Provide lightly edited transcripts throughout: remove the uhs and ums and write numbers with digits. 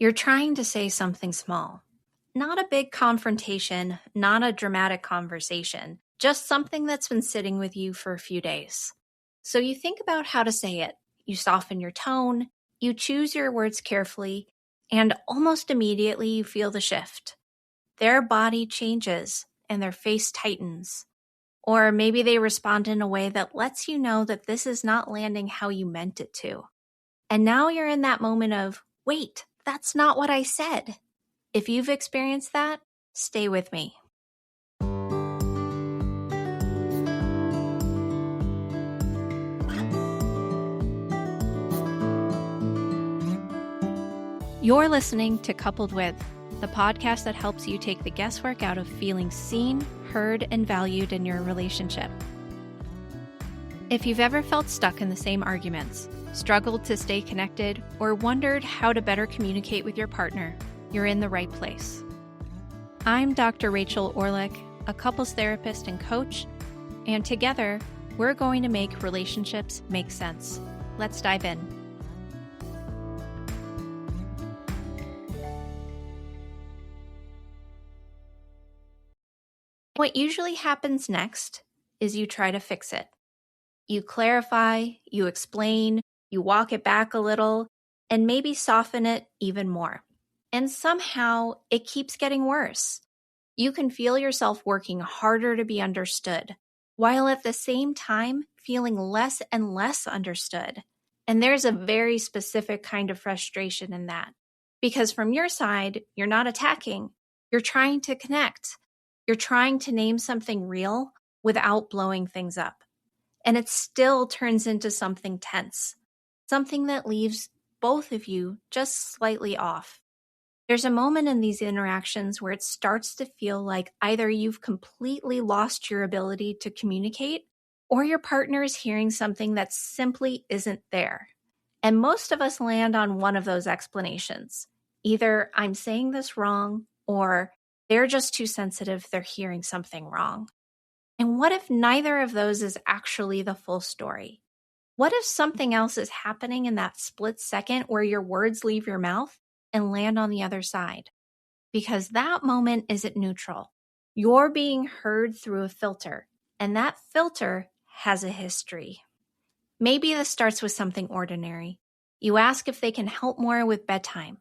You're trying to say something small. Not a big confrontation, not a dramatic conversation, just something that's been sitting with you for a few days. So you think about how to say it. You soften your tone, you choose your words carefully, and almost immediately you feel the shift. Their body changes and their face tightens. Or maybe they respond in a way that lets you know that this is not landing how you meant it to. And now you're in that moment of, wait, that's not what I said. If you've experienced that, stay with me. You're listening to Coupled With, the podcast that helps you take the guesswork out of feeling seen, heard, and valued in your relationship. If you've ever felt stuck in the same arguments, struggled to stay connected, or wondered how to better communicate with your partner, you're in the right place. I'm Dr. Rachel Orlick, a couples therapist and coach, and together, we're going to make relationships make sense. Let's dive in. What usually happens next is you try to fix it. You clarify, you explain, you walk it back a little, and maybe soften it even more. And somehow it keeps getting worse. You can feel yourself working harder to be understood, while at the same time feeling less and less understood. And there's a very specific kind of frustration in that. Because from your side, you're not attacking, you're trying to connect. You're trying to name something real without blowing things up. And it still turns into something tense, something that leaves both of you just slightly off. There's a moment in these interactions where it starts to feel like either you've completely lost your ability to communicate or your partner is hearing something that simply isn't there. And most of us land on one of those explanations. Either I'm saying this wrong or they're just too sensitive, they're hearing something wrong. And what if neither of those is actually the full story? What if something else is happening in that split second where your words leave your mouth and land on the other side? Because that moment isn't neutral. You're being heard through a filter, and that filter has a history. Maybe this starts with something ordinary. You ask if they can help more with bedtime.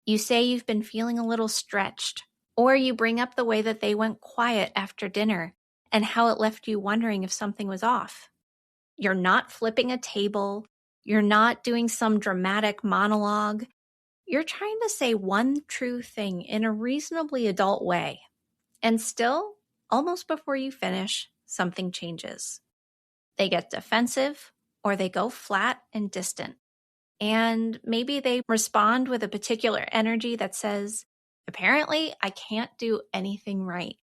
You say you've been feeling a little stretched, or you bring up the way that they went quiet after dinner and how it left you wondering if something was off. You're not flipping a table. You're not doing some dramatic monologue. You're trying to say one true thing in a reasonably adult way. And still, almost before you finish, something changes. They get defensive, or they go flat and distant. And maybe they respond with a particular energy that says, apparently, I can't do anything right.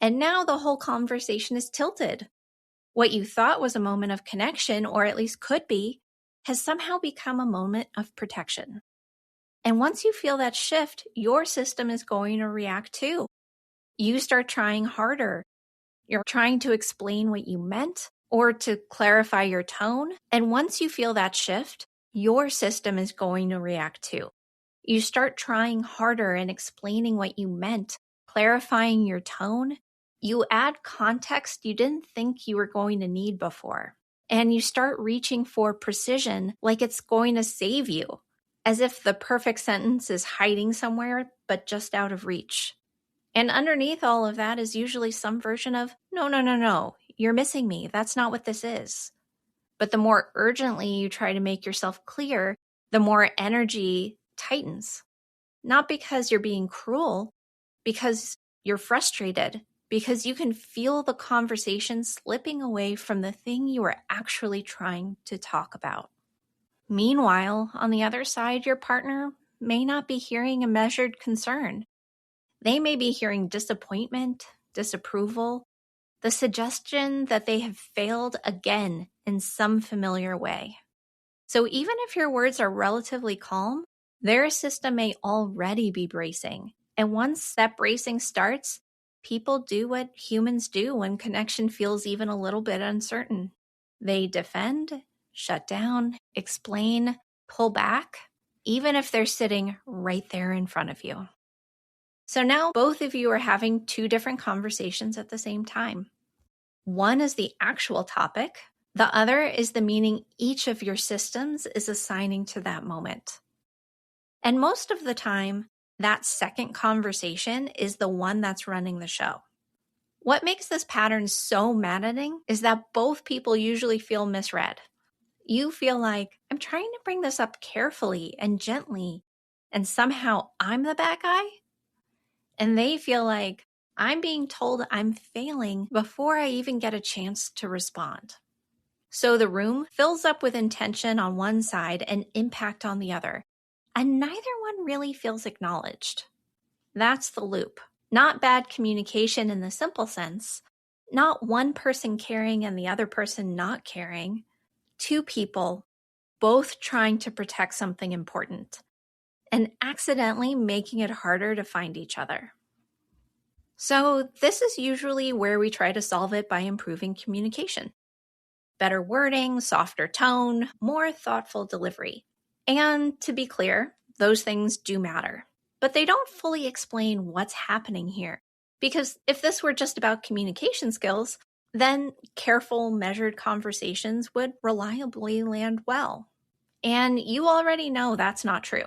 And now the whole conversation is tilted. What you thought was a moment of connection, or at least could be, has somehow become a moment of protection. And once you feel that shift, your system is going to react too. You start trying harder. You're trying to explain what you meant or to clarify your tone. And once you feel that shift, your system is going to react too. You start trying harder and explaining what you meant, clarifying your tone. You add context you didn't think you were going to need before. And you start reaching for precision like it's going to save you, as if the perfect sentence is hiding somewhere, but just out of reach. And underneath all of that is usually some version of, no, you're missing me. That's not what this is. But the more urgently you try to make yourself clear, the more energy tightens. Not because you're being cruel, because you're frustrated, because you can feel the conversation slipping away from the thing you are actually trying to talk about. Meanwhile, on the other side, your partner may not be hearing a measured concern. They may be hearing disappointment, disapproval, the suggestion that they have failed again in some familiar way. So even if your words are relatively calm, their system may already be bracing. And once that bracing starts, people do what humans do when connection feels even a little bit uncertain. They defend, shut down, explain, pull back. even if they're sitting right there in front of you. So now both of you are having two different conversations at the same time. One is the actual topic, the other is the meaning each of your systems is assigning to that moment. And most of the time, that second conversation is the one that's running the show. What makes this pattern so maddening is that both people usually feel misread. You feel like, I'm trying to bring this up carefully and gently, and somehow I'm the bad guy? And they feel like, I'm being told I'm failing before I even get a chance to respond. So the room fills up with intention on one side and impact on the other, and neither one really feels acknowledged. That's the loop. Not bad communication in the simple sense, not one person caring and the other person not caring. Two people both trying to protect something important and accidentally making it harder to find each other. So this is usually where we try to solve it by improving communication. Better wording, softer tone, more thoughtful delivery. And to be clear, those things do matter, but they don't fully explain what's happening here. Because if this were just about communication skills, then careful, measured conversations would reliably land well. And you already know that's not true.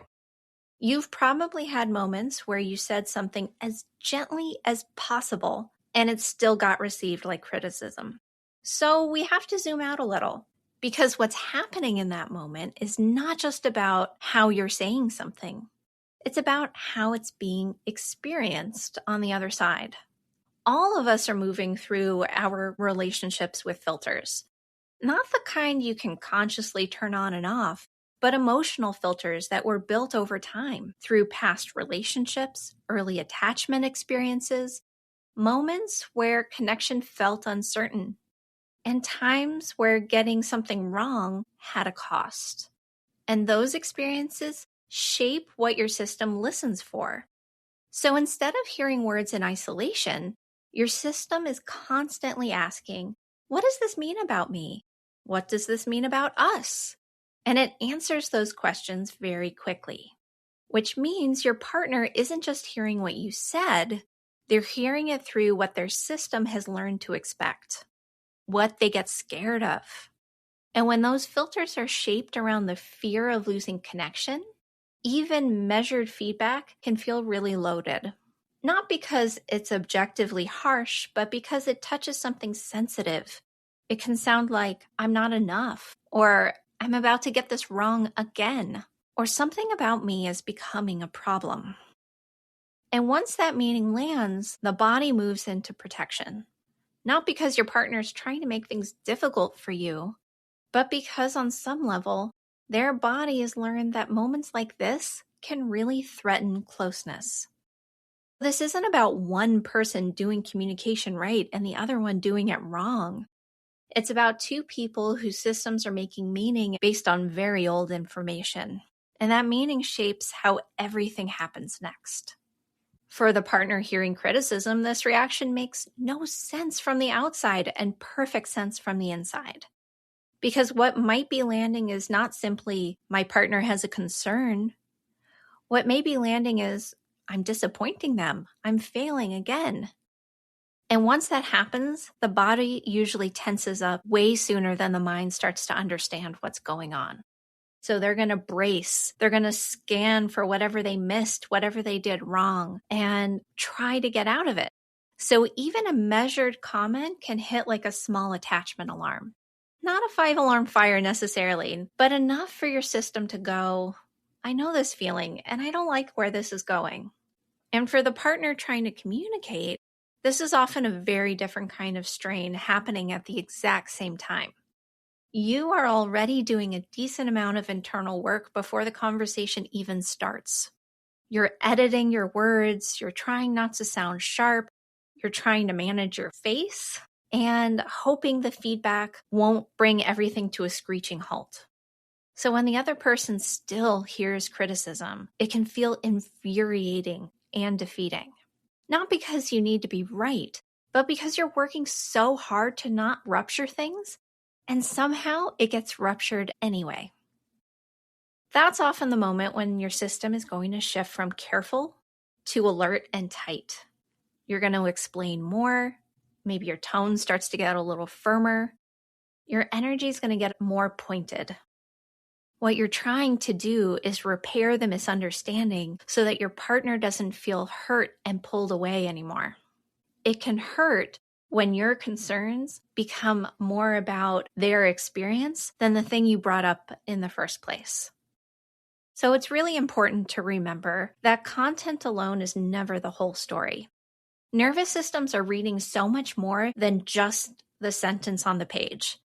You've probably had moments where you said something as gently as possible and it still got received like criticism. So we have to zoom out a little because what's happening in that moment is not just about how you're saying something. It's about how it's being experienced on the other side. All of us are moving through our relationships with filters. Not the kind you can consciously turn on and off, but emotional filters that were built over time through past relationships, early attachment experiences, moments where connection felt uncertain, and times where getting something wrong had a cost. And those experiences shape what your system listens for. So instead of hearing words in isolation, your system is constantly asking, what does this mean about me? What does this mean about us? And it answers those questions very quickly, which means your partner isn't just hearing what you said, they're hearing it through what their system has learned to expect, what they get scared of. And when those filters are shaped around the fear of losing connection, even measured feedback can feel really loaded. Not because it's objectively harsh, but because it touches something sensitive. It can sound like, I'm not enough, or I'm about to get this wrong again, or something about me is becoming a problem. And once that meaning lands, the body moves into protection. Not because your partner's trying to make things difficult for you, but because on some level, their body has learned that moments like this can really threaten closeness. This isn't about one person doing communication right and the other one doing it wrong. It's about two people whose systems are making meaning based on very old information. And that meaning shapes how everything happens next. For the partner hearing criticism, this reaction makes no sense from the outside and perfect sense from the inside. Because what might be landing is not simply, my partner has a concern. What may be landing is, I'm disappointing them. I'm failing again. And once that happens, the body usually tenses up way sooner than the mind starts to understand what's going on. So they're going to brace, they're going to scan for whatever they missed, whatever they did wrong, and try to get out of it. So even a measured comment can hit like a small attachment alarm. Not a 5-alarm fire necessarily, but enough for your system to go, I know this feeling and I don't like where this is going. And for the partner trying to communicate, this is often a very different kind of strain happening at the exact same time. You are already doing a decent amount of internal work before the conversation even starts. You're editing your words, you're trying not to sound sharp, you're trying to manage your face, and hoping the feedback won't bring everything to a screeching halt. So when the other person still hears criticism, it can feel infuriating and defeating. Not because you need to be right, but because you're working so hard to not rupture things, and somehow it gets ruptured anyway. That's often the moment when your system is going to shift from careful to alert and tight. You're going to explain more. Maybe your tone starts to get a little firmer. Your energy is going to get more pointed. What you're trying to do is repair the misunderstanding so that your partner doesn't feel hurt and pulled away anymore. It can hurt when your concerns become more about their experience than the thing you brought up in the first place. So it's really important to remember that content alone is never the whole story. Nervous systems are reading so much more than just the sentence on the page.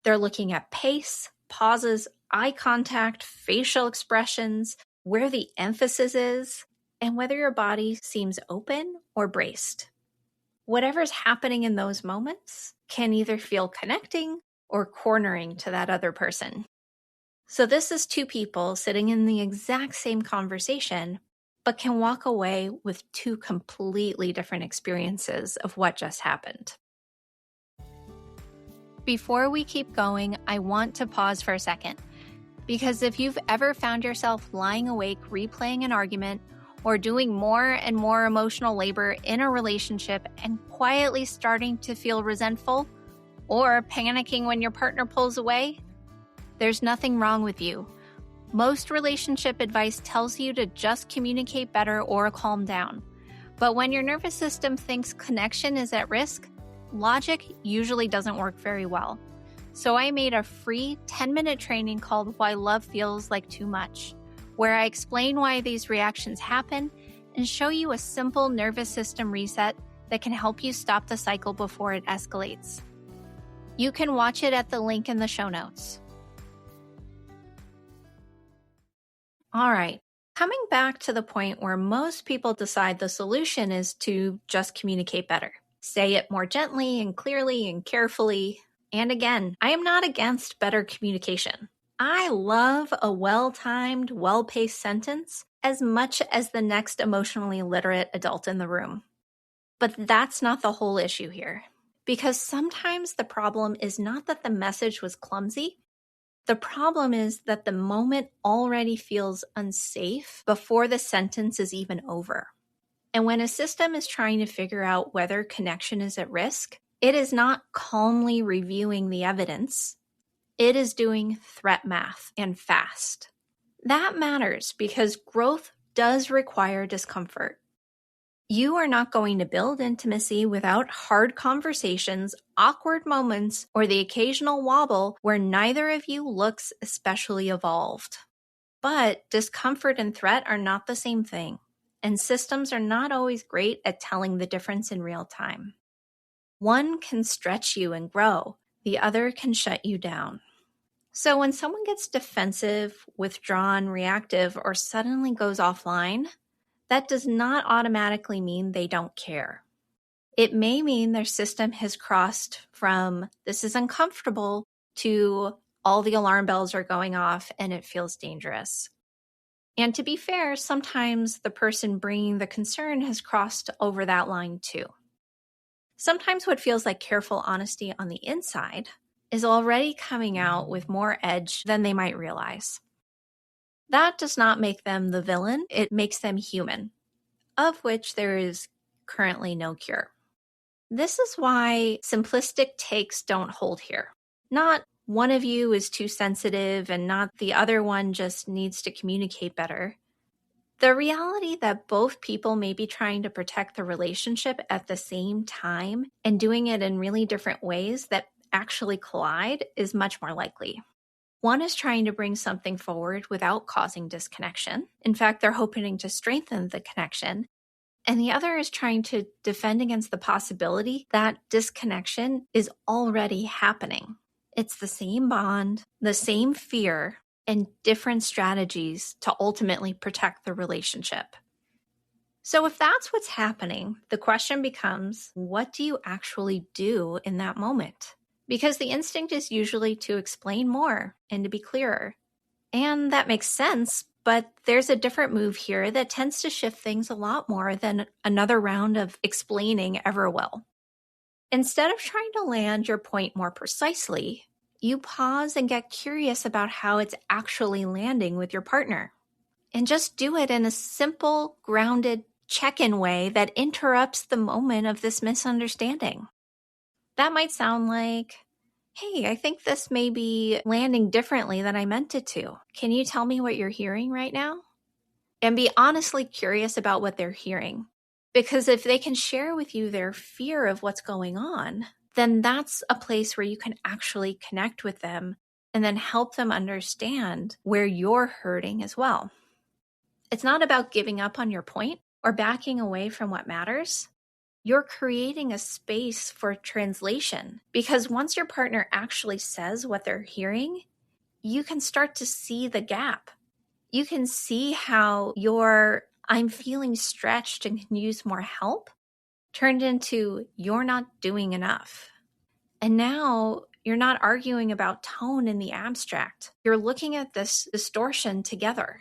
They're looking at pace, pauses, eye contact, facial expressions, where the emphasis is, and whether your body seems open or braced. Whatever's happening in those moments can either feel connecting or cornering to that other person. So this is two people sitting in the exact same conversation, but can walk away with two completely different experiences of what just happened. Before we keep going, I want to pause for a second, because if you've ever found yourself lying awake replaying an argument or doing more and more emotional labor in a relationship and quietly starting to feel resentful or panicking when your partner pulls away, there's nothing wrong with you. Most relationship advice tells you to just communicate better or calm down. But when your nervous system thinks connection is at risk, logic usually doesn't work very well. So I made a free 10-minute training called Why Love Feels Like Too Much, where I explain why these reactions happen and show you a simple nervous system reset that can help you stop the cycle before it escalates. You can watch it at the link in the show notes. All right, coming back to the point where most people decide the solution is to just communicate better. Say it more gently and clearly and carefully. And again, I am not against better communication. I love a well-timed, well-paced sentence as much as the next emotionally literate adult in the room. But that's not the whole issue here. Because sometimes the problem is not that the message was clumsy. The problem is that the moment already feels unsafe before the sentence is even over. And when a system is trying to figure out whether connection is at risk, it is not calmly reviewing the evidence. It is doing threat math and fast. That matters because growth does require discomfort. You are not going to build intimacy without hard conversations, awkward moments, or the occasional wobble where neither of you looks especially evolved. But discomfort and threat are not the same thing, and systems are not always great at telling the difference in real time. One can stretch you and grow, the other can shut you down. So when someone gets defensive, withdrawn, reactive, or suddenly goes offline, that does not automatically mean they don't care. It may mean their system has crossed from this is uncomfortable to all the alarm bells are going off and it feels dangerous. And to be fair, sometimes the person bringing the concern has crossed over that line too. Sometimes what feels like careful honesty on the inside is already coming out with more edge than they might realize. That does not make them the villain, it makes them human, of which there is currently no cure. This is why simplistic takes don't hold here. Not one of you is too sensitive and not the other one just needs to communicate better. The reality that both people may be trying to protect the relationship at the same time and doing it in really different ways that actually collide is much more likely. One is trying to bring something forward without causing disconnection. In fact, they're hoping to strengthen the connection. And the other is trying to defend against the possibility that disconnection is already happening. It's the same bond, the same fear, and different strategies to ultimately protect the relationship. So if that's what's happening, the question becomes, what do you actually do in that moment? Because the instinct is usually to explain more and to be clearer. And that makes sense, but there's a different move here that tends to shift things a lot more than another round of explaining ever will. Instead of trying to land your point more precisely, you pause and get curious about how it's actually landing with your partner. And just do it in a simple, grounded check-in way that interrupts the moment of this misunderstanding. That might sound like, hey, I think this may be landing differently than I meant it to. Can you tell me what you're hearing right now? And be honestly curious about what they're hearing. Because if they can share with you their fear of what's going on, then that's a place where you can actually connect with them and then help them understand where you're hurting as well. It's not about giving up on your point or backing away from what matters. You're creating a space for translation, because once your partner actually says what they're hearing, you can start to see the gap. You can see how your "I'm feeling stretched and can use more help" turned into "you're not doing enough." And now you're not arguing about tone in the abstract. You're looking at this distortion together.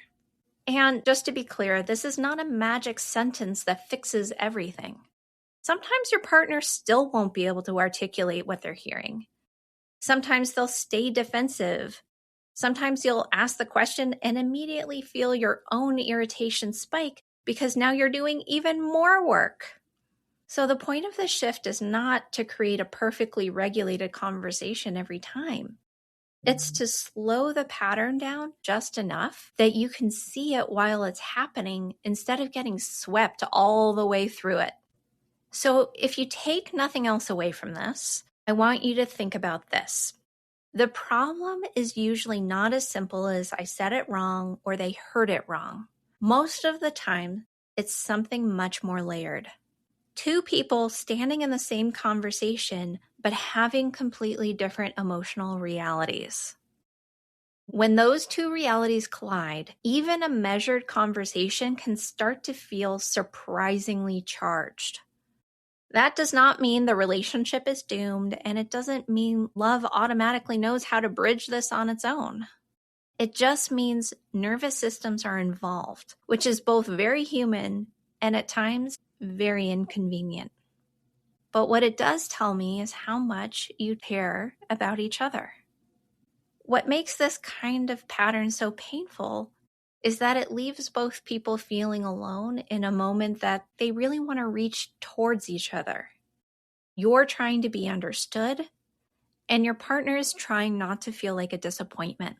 And just to be clear, this is not a magic sentence that fixes everything. Sometimes your partner still won't be able to articulate what they're hearing. Sometimes they'll stay defensive. Sometimes you'll ask the question and immediately feel your own irritation spike because now you're doing even more work. So the point of this shift is not to create a perfectly regulated conversation every time. It's to slow the pattern down just enough that you can see it while it's happening instead of getting swept all the way through it. So if you take nothing else away from this, I want you to think about this. The problem is usually not as simple as "I said it wrong" or "they heard it wrong." Most of the time, it's something much more layered. Two people standing in the same conversation, but having completely different emotional realities. When those two realities collide, even a measured conversation can start to feel surprisingly charged. That does not mean the relationship is doomed, and it doesn't mean love automatically knows how to bridge this on its own. It just means nervous systems are involved, which is both very human and at times very inconvenient. But what it does tell me is how much you care about each other. What makes this kind of pattern so painful is that it leaves both people feeling alone in a moment that they really want to reach towards each other. You're trying to be understood, and your partner is trying not to feel like a disappointment.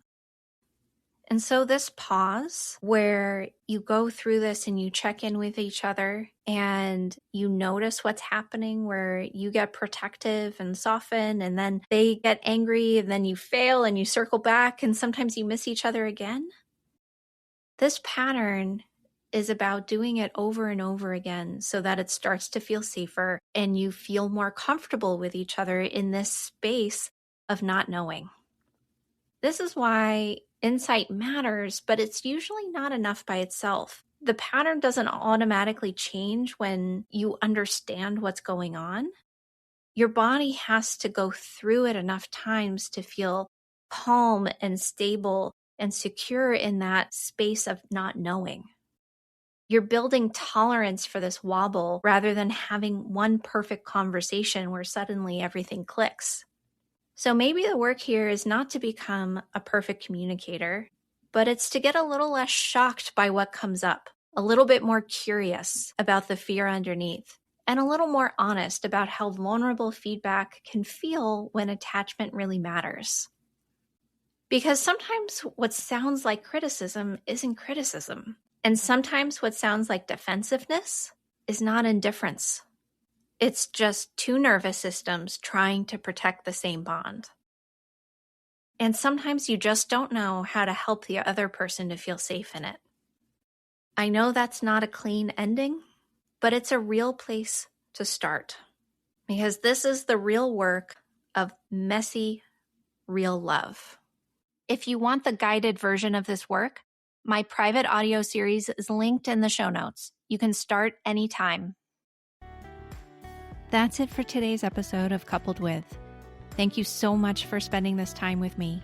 And so this pause where you go through this and you check in with each other and you notice what's happening, where you get protective and soften and then they get angry and then you fail and you circle back and sometimes you miss each other again. This pattern is about doing it over and over again so that it starts to feel safer and you feel more comfortable with each other in this space of not knowing. This is why insight matters, but it's usually not enough by itself. The pattern doesn't automatically change when you understand what's going on. Your body has to go through it enough times to feel calm and stable and secure in that space of not knowing. You're building tolerance for this wobble rather than having one perfect conversation where suddenly everything clicks. So maybe the work here is not to become a perfect communicator, but it's to get a little less shocked by what comes up, a little bit more curious about the fear underneath, and a little more honest about how vulnerable feedback can feel when attachment really matters. Because sometimes what sounds like criticism isn't criticism, and sometimes what sounds like defensiveness is not indifference. It's just two nervous systems trying to protect the same bond. And sometimes you just don't know how to help the other person to feel safe in it. I know that's not a clean ending, but it's a real place to start. Because this is the real work of messy, real love. If you want the guided version of this work, my private audio series is linked in the show notes. You can start anytime. That's it for today's episode of Coupled With. Thank you so much for spending this time with me.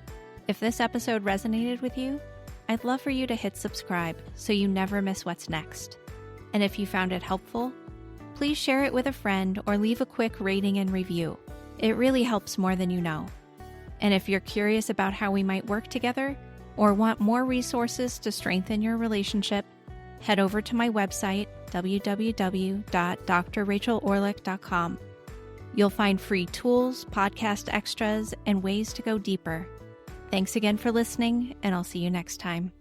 If this episode resonated with you, I'd love for you to hit subscribe so you never miss what's next. And if you found it helpful, please share it with a friend or leave a quick rating and review. It really helps more than you know. And if you're curious about how we might work together or want more resources to strengthen your relationship, head over to my website, www.drrachelorlick.com. You'll find free tools, podcast extras, and ways to go deeper. Thanks again for listening, and I'll see you next time.